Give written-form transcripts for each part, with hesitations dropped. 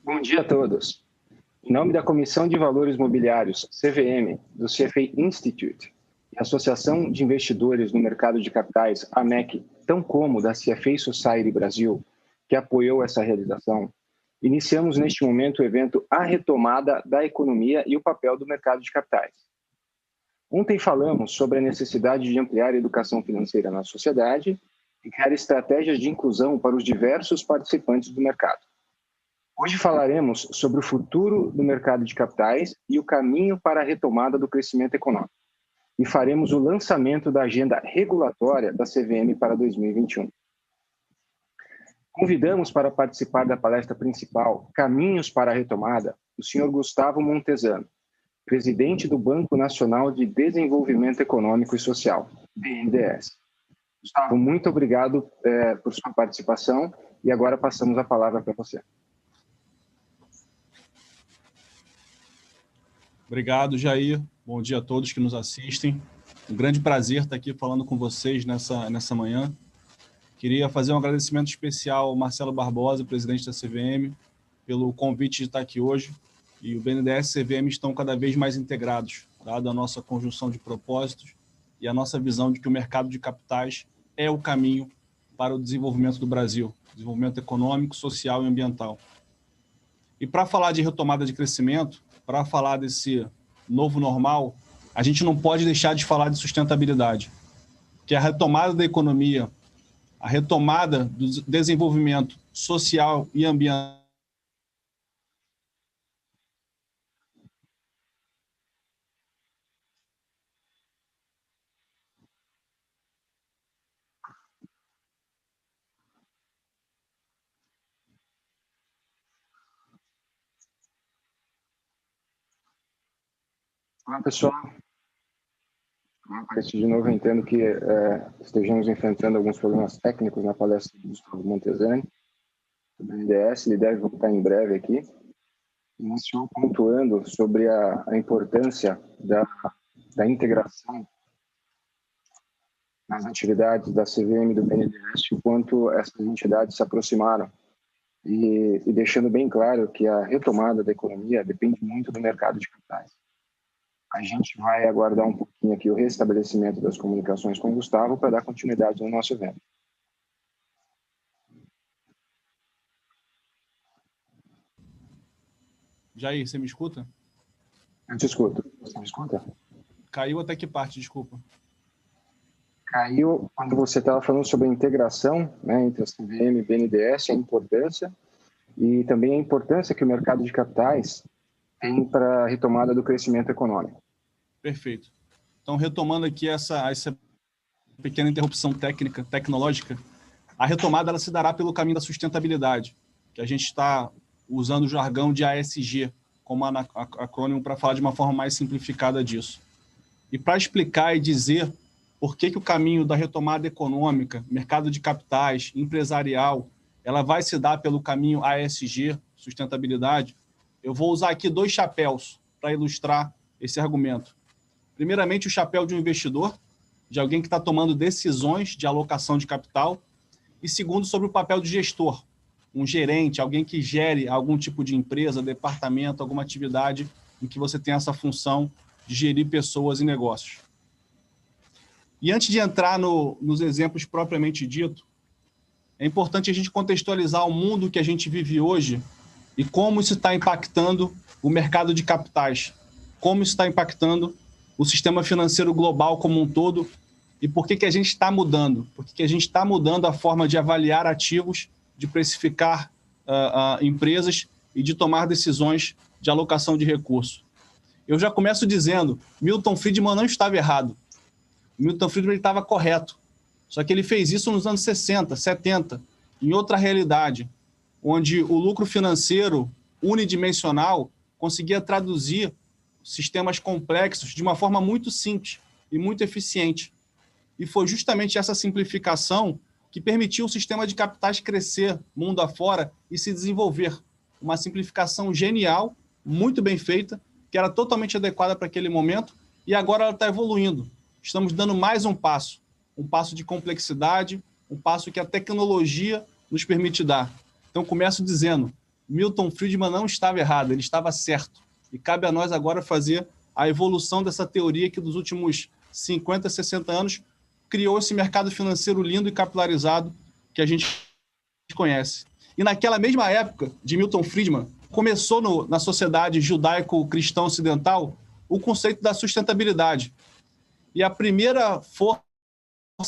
Bom dia a todos. Em nome da Comissão de Valores Mobiliários, CVM, do CFA Institute, e Associação de Investidores no Mercado de Capitais, AMEC, tão como da CFA Society Brasil, que apoiou essa realização, iniciamos neste momento o evento A Retomada da Economia e o Papel do Mercado de Capitais. Ontem falamos sobre a necessidade de ampliar a educação financeira na sociedade e criar estratégias de inclusão para os diversos participantes do mercado. Hoje falaremos sobre o futuro do mercado de capitais e o caminho para a retomada do crescimento econômico. E faremos o lançamento da agenda regulatória da CVM para 2021. Convidamos para participar da palestra principal Caminhos para a Retomada o senhor Gustavo Montesano, presidente do Banco Nacional de Desenvolvimento Econômico e Social, BNDES. Gustavo, muito obrigado por sua participação e agora passamos a palavra para você. Obrigado, Jair. Bom dia a todos que nos assistem. Um grande prazer estar aqui falando com vocês nessa manhã. Queria fazer um agradecimento especial ao Marcelo Barbosa, presidente da CVM, pelo convite de estar aqui hoje. E o BNDES e a CVM estão cada vez mais integrados, dada a nossa conjunção de propósitos e a nossa visão de que o mercado de capitais é o caminho para o desenvolvimento do Brasil, desenvolvimento econômico, social e ambiental. E para falar de retomada de crescimento, para falar desse novo normal, a gente não pode deixar de falar de sustentabilidade, que é a retomada da economia, a retomada do desenvolvimento social e ambiental. Olá, pessoal. De novo, eu entendo que estejamos enfrentando alguns problemas técnicos na palestra do Gustavo Montesano, do BNDES. Ele deve voltar em breve aqui. Iniciou pontuando sobre a importância da integração nas atividades da CVM e do BNDES, o quanto essas entidades se aproximaram, e deixando bem claro que a retomada da economia depende muito do mercado de capitais. A gente vai aguardar um pouquinho aqui o restabelecimento das comunicações com o Gustavo para dar continuidade no nosso evento. Jair, você me escuta? Eu te escuto. Você me escuta? Caiu até que parte, desculpa? Caiu quando você estava falando sobre a integração, né, entre a CVM e o BNDES, a importância, e também a importância que o mercado de capitais tem para a retomada do crescimento econômico. Perfeito. Então, retomando aqui essa pequena interrupção tecnológica, a retomada ela se dará pelo caminho da sustentabilidade, que a gente está usando o jargão de ASG como acrônimo para falar de uma forma mais simplificada disso. E para explicar e dizer por que o caminho da retomada econômica, mercado de capitais, empresarial, ela vai se dar pelo caminho ASG, sustentabilidade, eu vou usar aqui dois chapéus para ilustrar esse argumento. Primeiramente, o chapéu de um investidor, de alguém que está tomando decisões de alocação de capital, e segundo, sobre o papel de gestor, um gerente, alguém que gere algum tipo de empresa, departamento, alguma atividade em que você tem essa função de gerir pessoas e negócios. E antes de entrar nos exemplos propriamente dito, é importante a gente contextualizar o mundo que a gente vive hoje e como isso está impactando o mercado de capitais, como isso está impactando o sistema financeiro global como um todo e por que a gente está mudando, por que a gente está mudando a forma de avaliar ativos, de precificar empresas e de tomar decisões de alocação de recursos. Eu já começo dizendo, Milton Friedman não estava errado. Milton Friedman estava correto, só que ele fez isso nos anos 60, 70, em outra realidade, onde o lucro financeiro unidimensional conseguia traduzir sistemas complexos de uma forma muito simples e muito eficiente. E foi justamente essa simplificação que permitiu o sistema de capitais crescer mundo afora e se desenvolver. Uma simplificação genial, muito bem feita, que era totalmente adequada para aquele momento, e agora ela está evoluindo. Estamos dando mais um passo de complexidade, um passo que a tecnologia nos permite dar. Então, começo dizendo, Milton Friedman não estava errado, ele estava certo. E cabe a nós agora fazer a evolução dessa teoria que, dos últimos 50, 60 anos, criou esse mercado financeiro lindo e capilarizado que a gente conhece. E naquela mesma época de Milton Friedman, começou na sociedade judaico-cristã ocidental o conceito da sustentabilidade. E a primeira força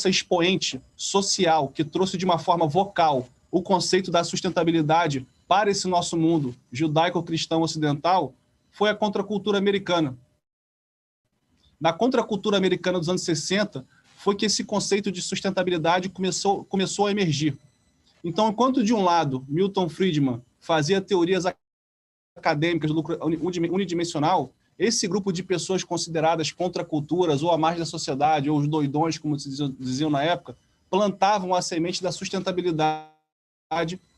expoente social que trouxe de uma forma vocal o conceito da sustentabilidade para esse nosso mundo judaico-cristão ocidental foi a contracultura americana. Na contracultura americana dos anos 60, foi que esse conceito de sustentabilidade começou a emergir. Então, enquanto de um lado Milton Friedman fazia teorias acadêmicas do lucro unidimensional, esse grupo de pessoas consideradas contraculturas ou à margem da sociedade, ou os doidões, como se diziam na época, plantavam a semente da sustentabilidade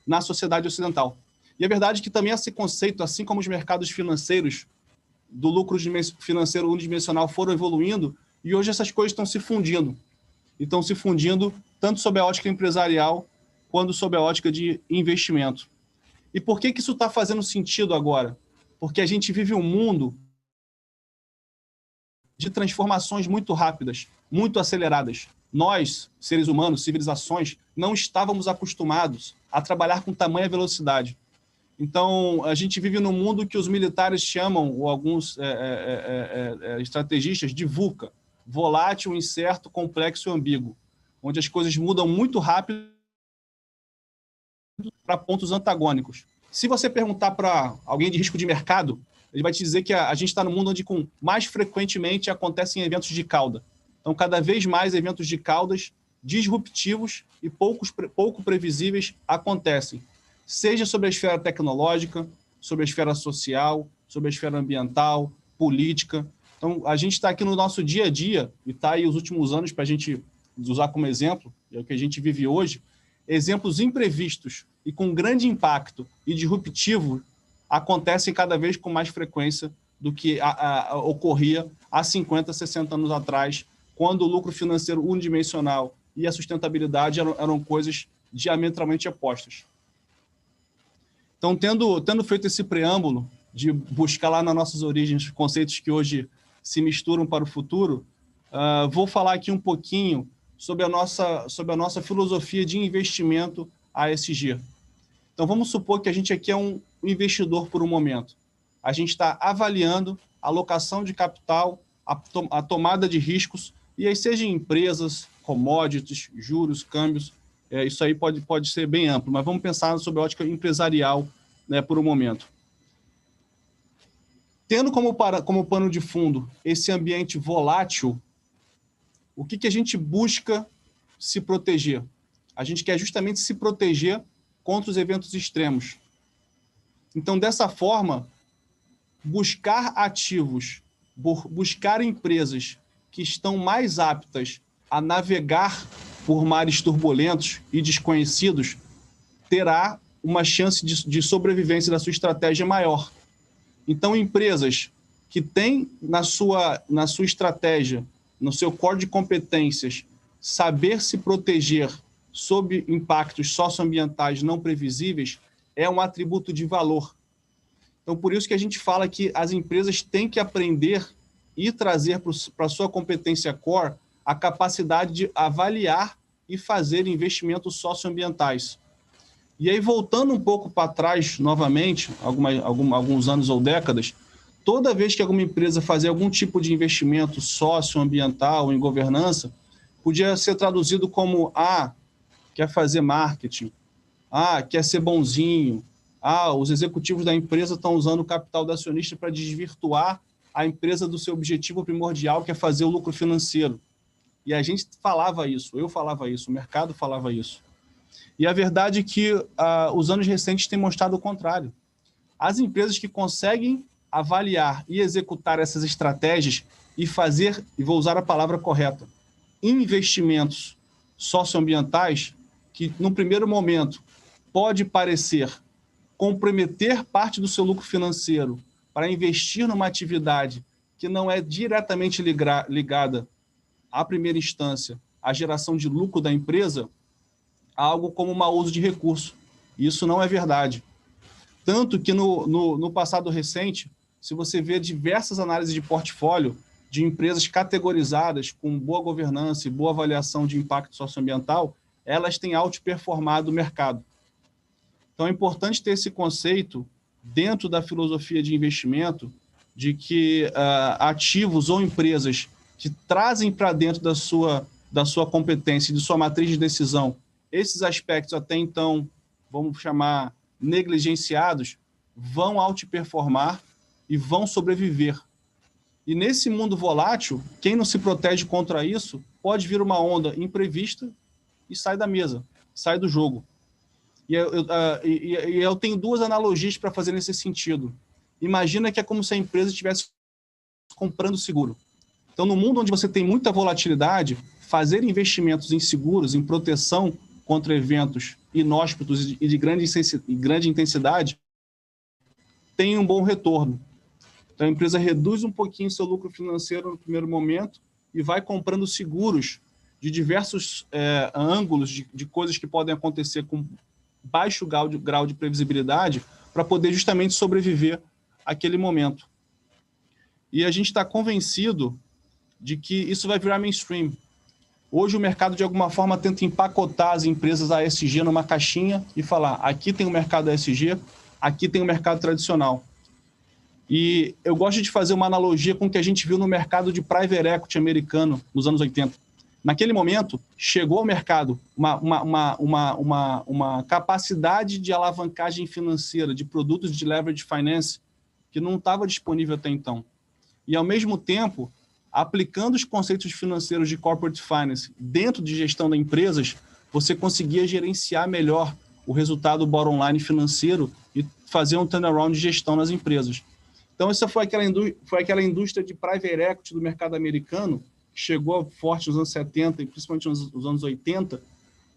na sociedade ocidental. E é verdade que também esse conceito, assim como os mercados financeiros do lucro financeiro unidimensional foram evoluindo, e hoje essas coisas estão se fundindo. E estão se fundindo tanto sob a ótica empresarial quanto sob a ótica de investimento. E por que isso está fazendo sentido agora? Porque a gente vive um mundo de transformações muito rápidas, muito aceleradas. Nós, seres humanos, civilizações, não estávamos acostumados a trabalhar com tamanha velocidade. Então, a gente vive num mundo que os militares chamam, ou alguns estrategistas, de VUCA, volátil, incerto, complexo e ambíguo, onde as coisas mudam muito rápido para pontos antagônicos. Se você perguntar para alguém de risco de mercado, ele vai te dizer que a gente está no mundo onde mais frequentemente acontecem eventos de cauda. Então, cada vez mais eventos de caudas disruptivos e pouco previsíveis acontecem, seja sobre a esfera tecnológica, sobre a esfera social, sobre a esfera ambiental, política. Então, a gente está aqui no nosso dia a dia, e está aí os últimos anos para a gente usar como exemplo, é o que a gente vive hoje, exemplos imprevistos e com grande impacto e disruptivo acontecem cada vez com mais frequência do que ocorria há 50, 60 anos atrás, quando o lucro financeiro unidimensional e a sustentabilidade eram coisas diametralmente opostas. Então, tendo feito esse preâmbulo de buscar lá nas nossas origens conceitos que hoje se misturam para o futuro, vou falar aqui um pouquinho sobre a nossa filosofia de investimento ASG. Então, vamos supor que a gente aqui é um investidor por um momento. A gente está avaliando a alocação de capital, a tomada de riscos, e aí seja em empresas, commodities, juros, câmbios, isso aí pode ser bem amplo, mas vamos pensar sobre a ótica empresarial, né, por um momento. Tendo como pano de fundo esse ambiente volátil, o que a gente busca se proteger? A gente quer justamente se proteger contra os eventos extremos. Então, dessa forma, buscar ativos, buscar empresas que estão mais aptas a navegar por mares turbulentos e desconhecidos, terá uma chance de sobrevivência da sua estratégia maior. Então, empresas que têm na sua estratégia, no seu core de competências, saber se proteger sob impactos socioambientais não previsíveis, é um atributo de valor. Então, por isso que a gente fala que as empresas têm que aprender e trazer para a sua competência core a capacidade de avaliar e fazer investimentos socioambientais. E aí, voltando um pouco para trás, novamente, alguns anos ou décadas, toda vez que alguma empresa fazia algum tipo de investimento socioambiental em governança, podia ser traduzido como, quer fazer marketing, quer ser bonzinho, os executivos da empresa estão usando o capital do acionista para desvirtuar a empresa do seu objetivo primordial, que é fazer o lucro financeiro. E a gente falava isso, eu falava isso, o mercado falava isso. E a verdade é que os anos recentes têm mostrado o contrário. As empresas que conseguem avaliar e executar essas estratégias e vou usar a palavra correta, investimentos socioambientais, que no primeiro momento pode parecer comprometer parte do seu lucro financeiro para investir numa atividade que não é diretamente ligada à primeira instância à geração de lucro da empresa, algo como mau uso de recurso. Isso não é verdade. Tanto que no passado recente, se você vê diversas análises de portfólio de empresas categorizadas com boa governança e boa avaliação de impacto socioambiental, elas têm outperformado o mercado. Então, é importante ter esse conceito dentro da filosofia de investimento de que ativos ou empresas que trazem para dentro da sua competência e de sua matriz de decisão esses aspectos até então, vamos chamar, negligenciados, vão outperformar e vão sobreviver. E nesse mundo volátil, quem não se protege contra isso, pode vir uma onda imprevista e sai da mesa, sai do jogo. E eu tenho duas analogias para fazer nesse sentido. Imagina que é como se a empresa estivesse comprando seguro. Então, no mundo onde você tem muita volatilidade, fazer investimentos em seguros, em proteção contra eventos inóspitos e de grande intensidade, tem um bom retorno. Então, a empresa reduz um pouquinho seu lucro financeiro no primeiro momento e vai comprando seguros de diversos ângulos de coisas que podem acontecer com baixo grau de previsibilidade para poder justamente sobreviver àquele momento. E a gente está convencido de que isso vai virar mainstream. Hoje o mercado, de alguma forma, tenta empacotar as empresas ASG numa caixinha e falar, aqui tem o mercado ASG, aqui tem o mercado tradicional. E eu gosto de fazer uma analogia com o que a gente viu no mercado de private equity americano nos anos 80. Naquele momento, chegou ao mercado uma capacidade de alavancagem financeira de produtos de leverage finance que não estava disponível até então. E, ao mesmo tempo, aplicando os conceitos financeiros de corporate finance dentro de gestão de empresas, você conseguia gerenciar melhor o resultado bottom line financeiro e fazer um turnaround de gestão nas empresas. Então, essa foi aquela indústria de private equity do mercado americano, que chegou forte nos anos 70 e principalmente nos anos 80,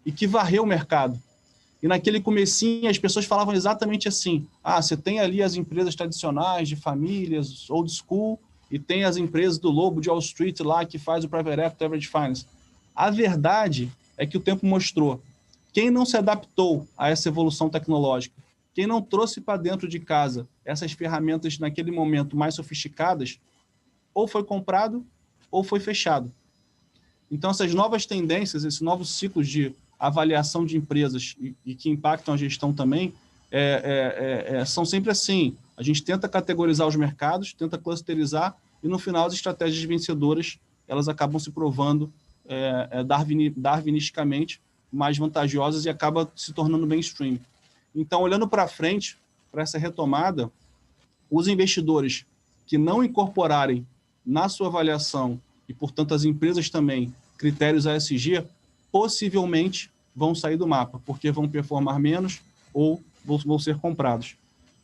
e que varreu o mercado. E naquele comecinho as pessoas falavam exatamente assim, você tem ali as empresas tradicionais de famílias, old school, e tem as empresas do lobo de Wall Street lá que faz o private equity leverage finance. A verdade é que o tempo mostrou, quem não se adaptou a essa evolução tecnológica, quem não trouxe para dentro de casa essas ferramentas naquele momento mais sofisticadas, ou foi comprado ou foi fechado. Então, essas novas tendências, esses novos ciclos de avaliação de empresas e que impactam a gestão também, são sempre assim. A gente tenta categorizar os mercados, tenta clusterizar, e no final as estratégias vencedoras elas acabam se provando darwinisticamente mais vantajosas e acaba se tornando mainstream. Então, olhando para frente, para essa retomada, os investidores que não incorporarem na sua avaliação, e, portanto, as empresas também, critérios ASG, possivelmente vão sair do mapa, porque vão performar menos ou vão ser comprados.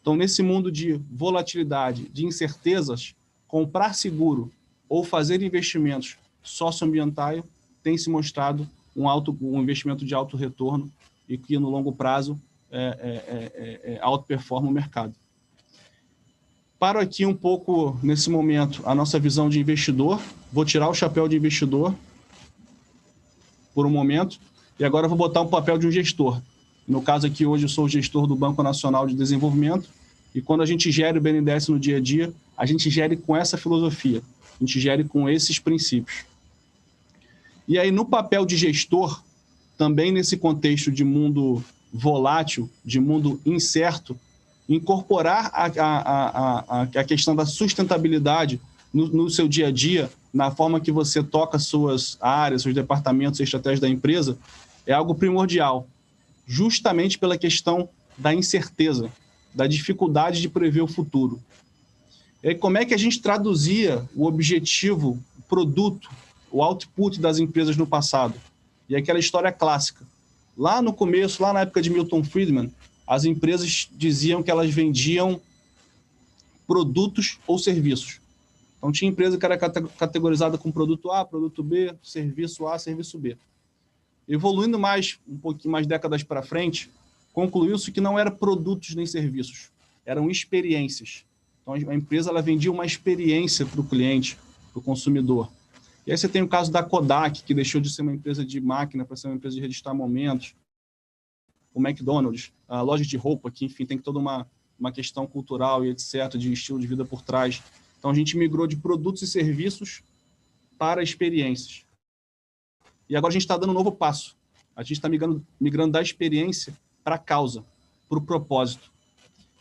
Então, nesse mundo de volatilidade, de incertezas, comprar seguro ou fazer investimentos socioambientais tem se mostrado um investimento de alto retorno e que, no longo prazo, outperforma o mercado. Paro aqui um pouco, nesse momento, a nossa visão de investidor. Vou tirar o chapéu de investidor por um momento e agora vou botar o papel de um gestor. No caso aqui, hoje eu sou o gestor do Banco Nacional de Desenvolvimento e quando a gente gere o BNDES no dia a dia, a gente gere com essa filosofia, a gente gere com esses princípios. E aí, no papel de gestor, também nesse contexto de mundo volátil, de mundo incerto, incorporar a questão da sustentabilidade no seu dia a dia, na forma que você toca suas áreas, seus departamentos e estratégias da empresa, é algo primordial, justamente pela questão da incerteza, da dificuldade de prever o futuro. E aí, como é que a gente traduzia o objetivo, o produto, o output das empresas no passado? E aquela história clássica. Lá no começo, lá na época de Milton Friedman, as empresas diziam que elas vendiam produtos ou serviços. Então, tinha empresa que era categorizada com produto A, produto B, serviço A, serviço B. Evoluindo um pouquinho mais décadas para frente, concluiu-se que não eram produtos nem serviços, eram experiências. Então, a empresa ela vendia uma experiência para o cliente, para o consumidor. E aí você tem o caso da Kodak, que deixou de ser uma empresa de máquina para ser uma empresa de registrar momentos. O McDonald's, a loja de roupa, que, enfim, tem toda uma uma questão cultural e etc., de estilo de vida por trás. Então, a gente migrou de produtos e serviços para experiências. E agora a gente está dando um novo passo. A gente está migrando da experiência para a causa, para o propósito.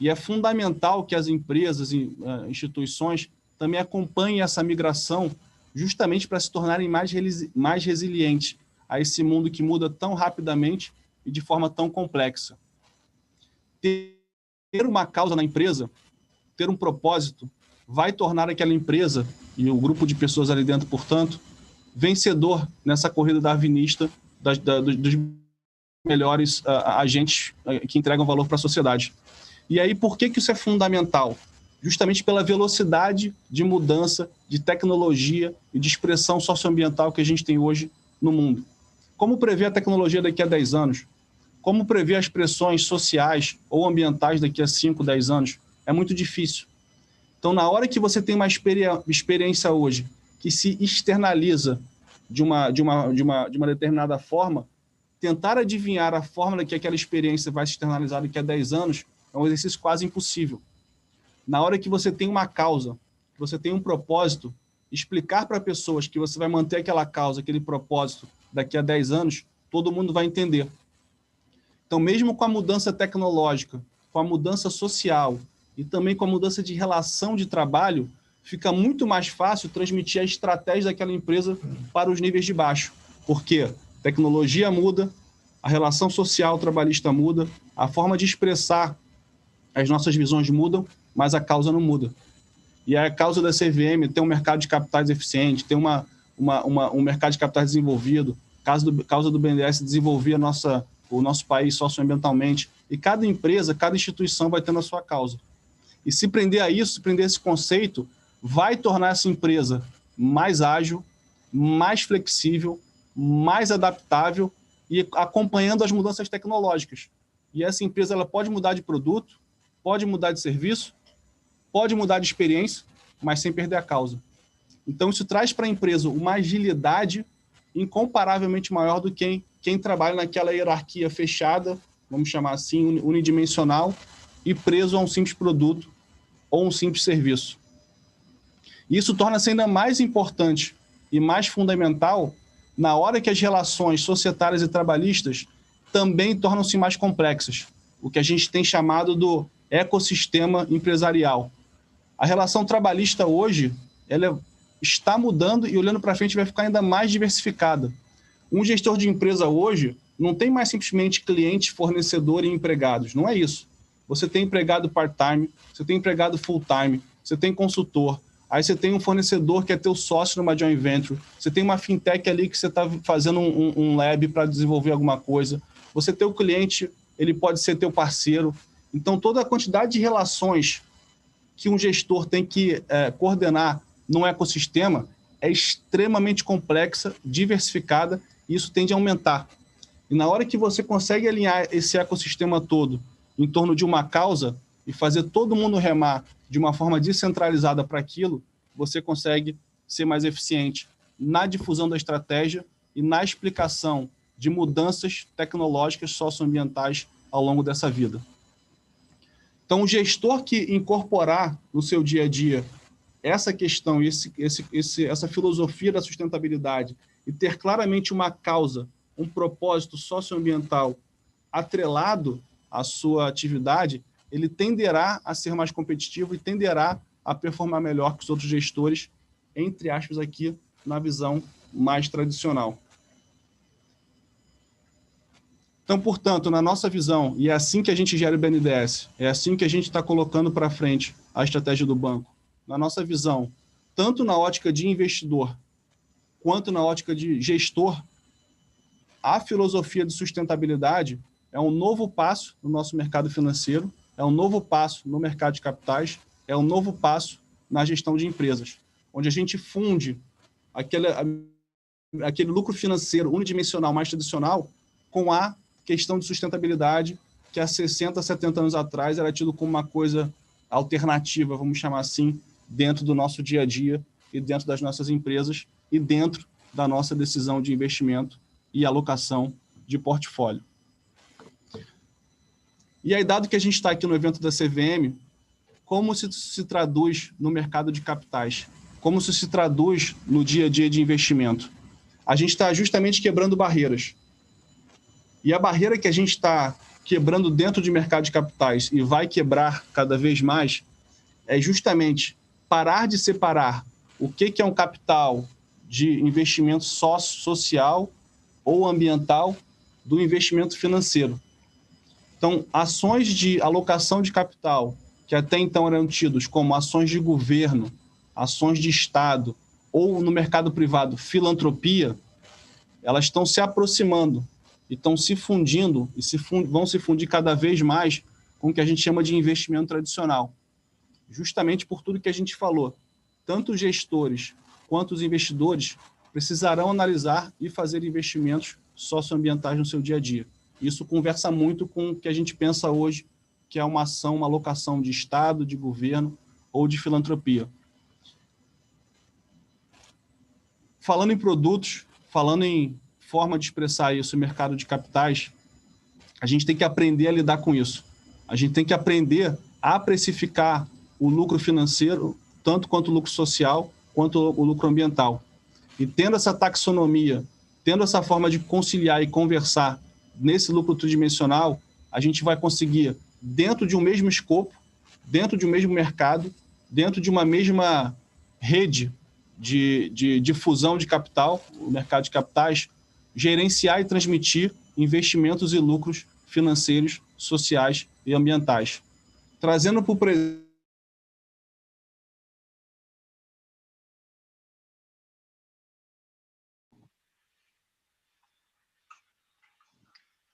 E é fundamental que as empresas e instituições também acompanhem essa migração justamente para se tornarem mais resilientes a esse mundo que muda tão rapidamente e de forma tão complexa. Ter uma causa na empresa, ter um propósito, vai tornar aquela empresa e o grupo de pessoas ali dentro, portanto, vencedor nessa corrida darwinista dos melhores agentes que entregam valor para a sociedade. E aí, por que isso é fundamental? Justamente pela velocidade de mudança, de tecnologia e de expressão socioambiental que a gente tem hoje no mundo. Como prever a tecnologia daqui a 10 anos? Como prever as pressões sociais ou ambientais daqui a 5, 10 anos? É muito difícil. Então, na hora que você tem uma experiência hoje que se externaliza de uma determinada forma, tentar adivinhar a fórmula que aquela experiência vai se externalizar daqui a 10 anos é um exercício quase impossível. Na hora que você tem uma causa, que você tem um propósito, explicar para pessoas que você vai manter aquela causa, aquele propósito daqui a 10 anos, todo mundo vai entender. Então, mesmo com a mudança tecnológica, com a mudança social e também com a mudança de relação de trabalho, fica muito mais fácil transmitir a estratégia daquela empresa para os níveis de baixo. Porque a tecnologia muda, a relação social trabalhista muda, a forma de expressar as nossas visões mudam, mas a causa não muda. E a causa da CVM tem um mercado de capitais eficiente, tem um mercado de capitais desenvolvido, causa do BNDES desenvolver o nosso país socioambientalmente. E cada empresa, cada instituição vai tendo a sua causa. E se prender a isso, se prender a esse conceito, vai tornar essa empresa mais ágil, mais flexível, mais adaptável e acompanhando as mudanças tecnológicas. E essa empresa ela pode mudar de produto, pode mudar de serviço, pode mudar de experiência, mas sem perder a causa. Então, isso traz para a empresa uma agilidade incomparavelmente maior do que quem trabalha naquela hierarquia fechada, vamos chamar assim, unidimensional, e preso a um simples produto ou um simples serviço. Isso torna-se ainda mais importante e mais fundamental na hora que as relações societárias e trabalhistas também tornam-se mais complexas, o que a gente tem chamado do ecossistema empresarial. A relação trabalhista hoje ela está mudando e olhando para frente vai ficar ainda mais diversificada. Um gestor de empresa hoje não tem mais simplesmente clientes, fornecedor e empregados, não é isso. Você tem empregado part-time, você tem empregado full-time, você tem consultor, aí você tem um fornecedor que é teu sócio numa joint venture, você tem uma fintech ali que você está fazendo um lab para desenvolver alguma coisa, você tem o cliente, ele pode ser teu parceiro. Então, toda a quantidade de relações que um gestor tem que coordenar num ecossistema é extremamente complexa, diversificada, e isso tende a aumentar. E na hora que você consegue alinhar esse ecossistema todo em torno de uma causa e fazer todo mundo remar de uma forma descentralizada para aquilo, você consegue ser mais eficiente na difusão da estratégia e na explicação de mudanças tecnológicas socioambientais ao longo dessa vida. Então, o gestor que incorporar no seu dia a dia essa questão, essa filosofia da sustentabilidade e ter claramente uma causa, um propósito socioambiental atrelado à sua atividade, ele tenderá a ser mais competitivo e tenderá a performar melhor que os outros gestores, entre aspas, aqui na visão mais tradicional. Então, portanto, na nossa visão, e é assim que a gente gera o BNDES, é assim que a gente está colocando para frente a estratégia do banco. Na nossa visão, tanto na ótica de investidor, quanto na ótica de gestor, a filosofia de sustentabilidade é um novo passo no nosso mercado financeiro, é um novo passo no mercado de capitais, é um novo passo na gestão de empresas, onde a gente funde aquele lucro financeiro unidimensional mais tradicional com a questão de sustentabilidade que há 60, 70 anos atrás era tido como uma coisa alternativa, vamos chamar assim, dentro do nosso dia a dia e dentro das nossas empresas e dentro da nossa decisão de investimento e alocação de portfólio. E aí, dado que a gente está aqui no evento da CVM, como se traduz no mercado de capitais? Como isso se traduz no dia a dia de investimento? A gente está justamente quebrando barreiras. E a barreira que a gente está quebrando dentro de mercado de capitais e vai quebrar cada vez mais é justamente parar de separar o que é um capital de investimento social ou ambiental do investimento financeiro. Então, ações de alocação de capital, que até então eram tidos como ações de governo, ações de Estado, ou no mercado privado, filantropia, elas estão se aproximando e estão se fundindo e vão se fundir cada vez mais com o que a gente chama de investimento tradicional. Justamente por tudo que a gente falou. Tanto os gestores quanto os investidores precisarão analisar e fazer investimentos socioambientais no seu dia a dia. Isso conversa muito com o que a gente pensa hoje, que é uma ação, uma alocação de Estado, de governo ou de filantropia. Falando em produtos, falando em forma de expressar isso, mercado de capitais, a gente tem que aprender a lidar com isso. A gente tem que aprender a precificar o lucro financeiro, tanto quanto o lucro social, quanto o lucro ambiental. E tendo essa taxonomia, tendo essa forma de conciliar e conversar nesse lucro tridimensional, a gente vai conseguir, dentro de um mesmo escopo, dentro de um mesmo mercado, dentro de uma mesma rede de difusão de capital, o mercado de capitais, gerenciar e transmitir investimentos e lucros financeiros, sociais e ambientais. Trazendo para o presente.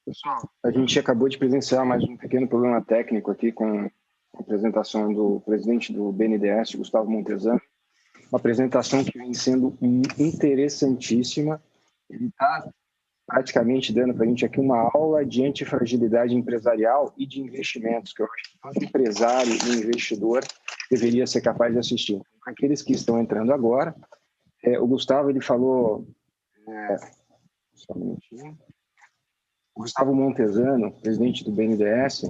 Pessoal, a gente acabou de presenciar mais um pequeno problema técnico aqui com a apresentação do presidente do BNDES, Gustavo Montezano. Uma apresentação que vem sendo interessantíssima. Ele está praticamente dando para a gente aqui uma aula de antifragilidade empresarial e de investimentos, que eu acho que todo empresário e investidor deveria ser capaz de assistir. Aqueles que estão entrando agora, o Gustavo ele falou... só um minutinho. O Gustavo Montezano, presidente do BNDES,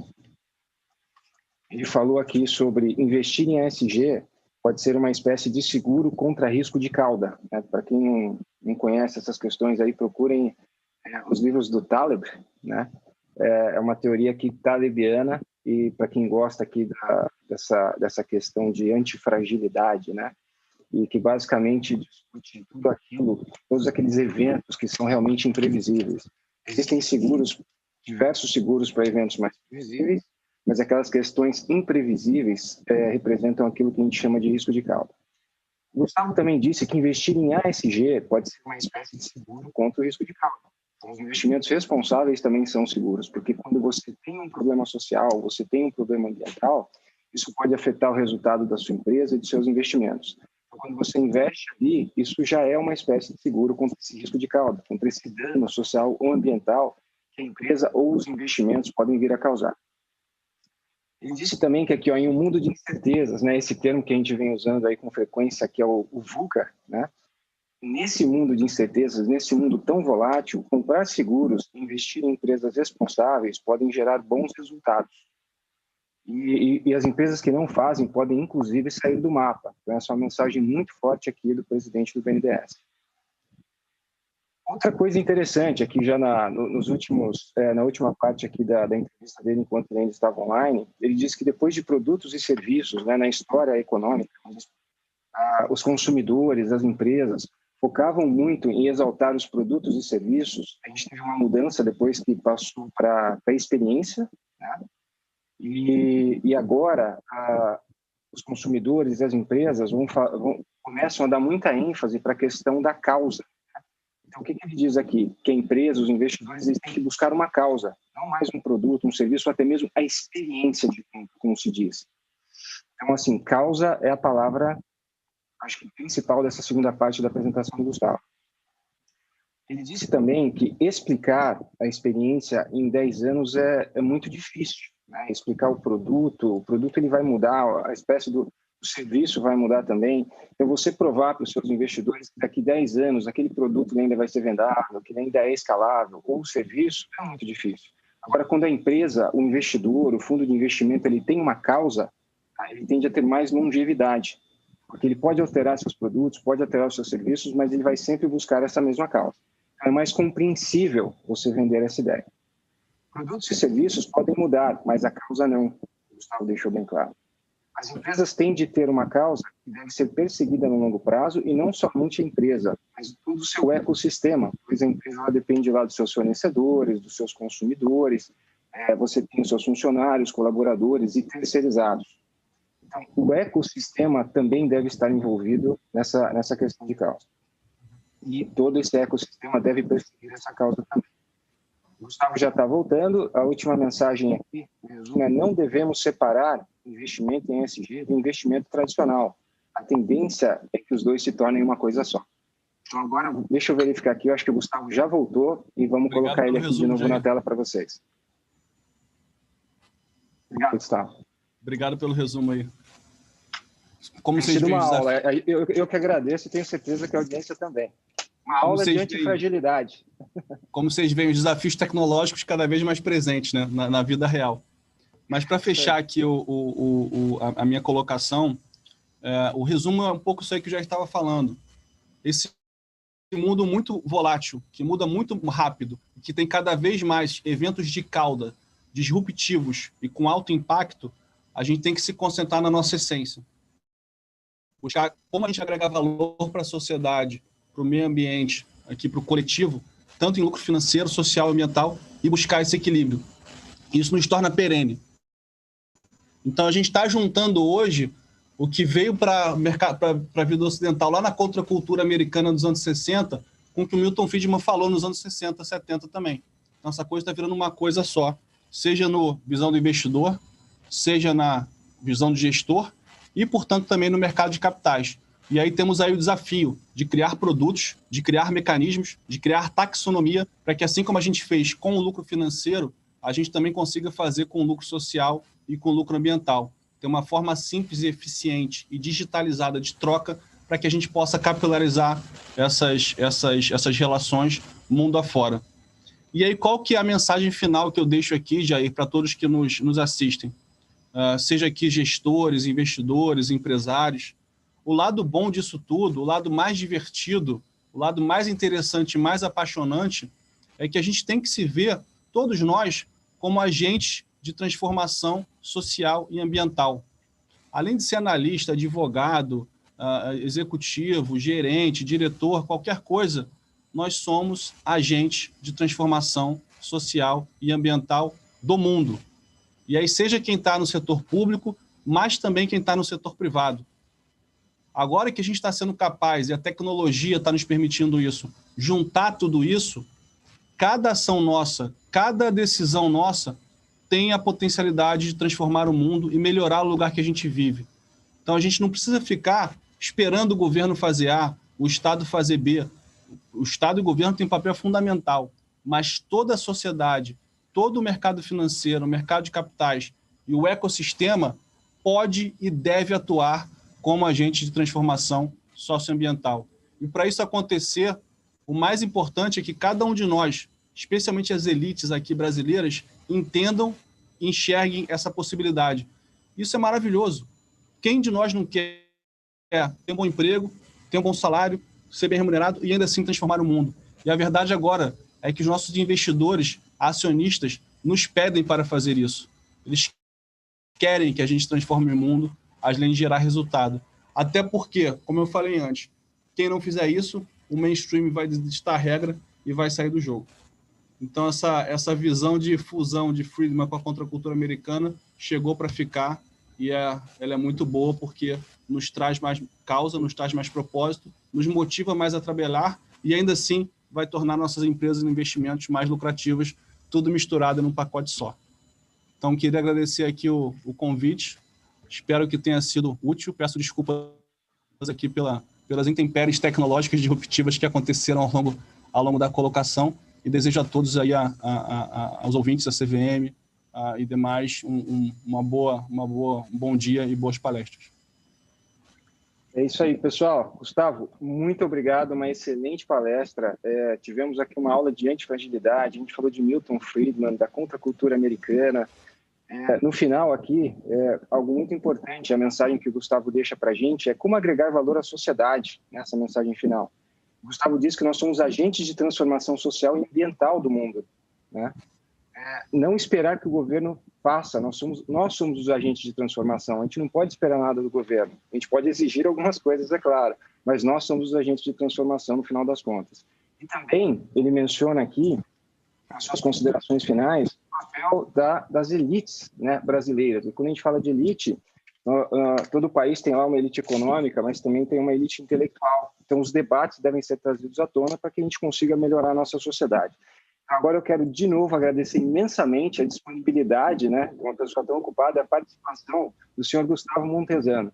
ele falou aqui sobre investir em ESG pode ser uma espécie de seguro contra risco de cauda. Né? Para quem não conhece essas questões aí, procurem os livros do Taleb, né? É uma teoria aqui talebiana e para quem gosta aqui dessa questão de antifragilidade, né? E que basicamente discute tudo aquilo, todos aqueles eventos que são realmente imprevisíveis. Existem seguros, diversos seguros para eventos mais previsíveis, mas aquelas questões imprevisíveis representam aquilo que a gente chama de risco de cauda. O Gustavo também disse que investir em ASG pode ser uma espécie de seguro contra o risco de cauda. Então, os investimentos responsáveis também são seguros, porque quando você tem um problema social, você tem um problema ambiental, isso pode afetar o resultado da sua empresa e de seus investimentos. Então, quando você investe ali, isso já é uma espécie de seguro contra esse risco de cauda, contra esse dano social ou ambiental que a empresa ou os investimentos podem vir a causar. Ele disse também que aqui, em um mundo de incertezas, né, esse termo que a gente vem usando aí com frequência, que é o VUCA, né, nesse mundo de incertezas, nesse mundo tão volátil, comprar seguros e investir em empresas responsáveis podem gerar bons resultados. E as empresas que não fazem podem, inclusive, sair do mapa. Então, essa é uma mensagem muito forte aqui do presidente do BNDES. Outra coisa interessante aqui, já na última parte aqui da entrevista dele, enquanto ele ainda estava online, ele disse que depois de produtos e serviços, né, na história econômica, os consumidores, as empresas, focavam muito em exaltar os produtos e serviços. A gente teve uma mudança depois que passou para a experiência, né? E agora os consumidores e as empresas começam a dar muita ênfase para a questão da causa. Então, o que ele diz aqui? Que a empresa, os investidores, eles têm que buscar uma causa, não mais um produto, um serviço, ou até mesmo a experiência de compra, como se diz. Então, assim, causa é a palavra, acho que principal dessa segunda parte da apresentação do Gustavo. Ele disse também que explicar a experiência em 10 anos é muito difícil, né? Explicar o produto ele vai mudar, a espécie do serviço vai mudar também. Então, você provar para os seus investidores que daqui 10 anos aquele produto ainda vai ser vendável, que ainda é escalável, ou o serviço, é muito difícil. Agora, quando a empresa, o investidor, o fundo de investimento, ele tem uma causa, ele tende a ter mais longevidade, porque ele pode alterar seus produtos, pode alterar os seus serviços, mas ele vai sempre buscar essa mesma causa. É mais compreensível você vender essa ideia. Produtos e serviços podem mudar, mas a causa não. O Gustavo deixou bem claro. As empresas têm de ter uma causa que deve ser perseguida no longo prazo, e não somente a empresa, mas todo o seu ecossistema, pois a empresa ela depende lá dos seus fornecedores, dos seus consumidores, você tem os seus funcionários, colaboradores e terceirizados. Então, o ecossistema também deve estar envolvido nessa questão de causa. E todo esse ecossistema deve perseguir essa causa também. O Gustavo já está voltando. A última mensagem aqui, o resumo é: não devemos separar investimento em ESG do investimento tradicional. A tendência é que os dois se tornem uma coisa só. Então agora, deixa eu verificar aqui, eu acho que o Gustavo já voltou e vamos colocar ele aqui de novo na tela para vocês. Obrigado, Gustavo. Obrigado pelo resumo aí. Como vocês veem, aula. Eu que agradeço e tenho certeza que a audiência também. Uma aula de antifragilidade. Como vocês veem, os desafios tecnológicos cada vez mais presentes, né, na vida real. Mas para fechar aqui a minha colocação, o resumo é um pouco isso aí que eu já estava falando. Esse mundo muito volátil, que muda muito rápido, que tem cada vez mais eventos de cauda, disruptivos e com alto impacto, a gente tem que se concentrar na nossa essência. Buscar como a gente agrega valor para a sociedade, para o meio ambiente, aqui para o coletivo, tanto em lucro financeiro, social e ambiental, e buscar esse equilíbrio. Isso nos torna perene. Então, a gente está juntando hoje o que veio para a vida ocidental lá na contracultura americana dos anos 60, com o que o Milton Friedman falou nos anos 60, 70 também. Então, essa coisa está virando uma coisa só, seja no visão do investidor, seja na visão do gestor e, portanto, também no mercado de capitais. E aí temos aí o desafio de criar produtos, de criar mecanismos, de criar taxonomia, para que, assim como a gente fez com o lucro financeiro, a gente também consiga fazer com o lucro social e com o lucro ambiental. Ter uma forma simples e eficiente e digitalizada de troca para que a gente possa capilarizar essas relações mundo afora. E aí, qual que é a mensagem final que eu deixo aqui, Jair, para todos que nos assistem? Seja aqui gestores, investidores, empresários. O lado bom disso tudo, o lado mais divertido, o lado mais interessante e mais apaixonante é que a gente tem que se ver, todos nós, como agentes de transformação social e ambiental. Além de ser analista, advogado, executivo, gerente, diretor, qualquer coisa, nós somos agentes de transformação social e ambiental do mundo. E aí, seja quem está no setor público, mas também quem está no setor privado. Agora que a gente está sendo capaz, e a tecnologia está nos permitindo isso, juntar tudo isso, cada ação nossa, cada decisão nossa tem a potencialidade de transformar o mundo e melhorar o lugar que a gente vive. Então, a gente não precisa ficar esperando o governo fazer A, o Estado fazer B. O Estado e o governo têm um papel fundamental, mas toda a sociedade, todo o mercado financeiro, o mercado de capitais e o ecossistema pode e deve atuar como agente de transformação socioambiental. E para isso acontecer, o mais importante é que cada um de nós, especialmente as elites aqui brasileiras, entendam e enxerguem essa possibilidade. Isso é maravilhoso. Quem de nós não quer ter um bom emprego, ter um bom salário, ser bem remunerado e ainda assim transformar o mundo? E a verdade agora é que os nossos investidores, acionistas, nos pedem para fazer isso. Eles querem que a gente transforme o mundo, além de gerar resultado. Até porque, como eu falei antes, quem não fizer isso, o mainstream vai ditar a regra e vai sair do jogo. Então, essa visão de fusão de Friedman com a contracultura americana chegou para ficar e ela é muito boa porque nos traz mais causa, nos traz mais propósito, nos motiva mais a trabalhar e ainda assim vai tornar nossas empresas e investimentos mais lucrativas, tudo misturado num pacote só. Então, queria agradecer aqui o convite, espero que tenha sido útil, peço desculpas aqui pelas intempéries tecnológicas disruptivas que aconteceram ao longo da colocação e desejo a todos aí, aos ouvintes da CVM e demais, um bom dia e boas palestras. É isso aí, pessoal. Gustavo, muito obrigado, uma excelente palestra. Tivemos aqui uma aula de antifragilidade, a gente falou de Milton Friedman, da contracultura americana. No final aqui, algo muito importante, a mensagem que o Gustavo deixa para a gente é como agregar valor à sociedade nessa mensagem final. O Gustavo diz que nós somos agentes de transformação social e ambiental do mundo, né? Não esperar que o governo faça, nós somos os agentes de transformação, a gente não pode esperar nada do governo, a gente pode exigir algumas coisas, é claro, mas nós somos os agentes de transformação no final das contas. E também ele menciona aqui, nas suas considerações finais, o papel das elites, né, brasileiras. E quando a gente fala de elite, todo país tem lá uma elite econômica, mas também tem uma elite intelectual. Então, os debates devem ser trazidos à tona para que a gente consiga melhorar a nossa sociedade. Agora eu quero, de novo, agradecer imensamente a disponibilidade, né, de uma pessoa tão ocupada, a participação do senhor Gustavo Montesano.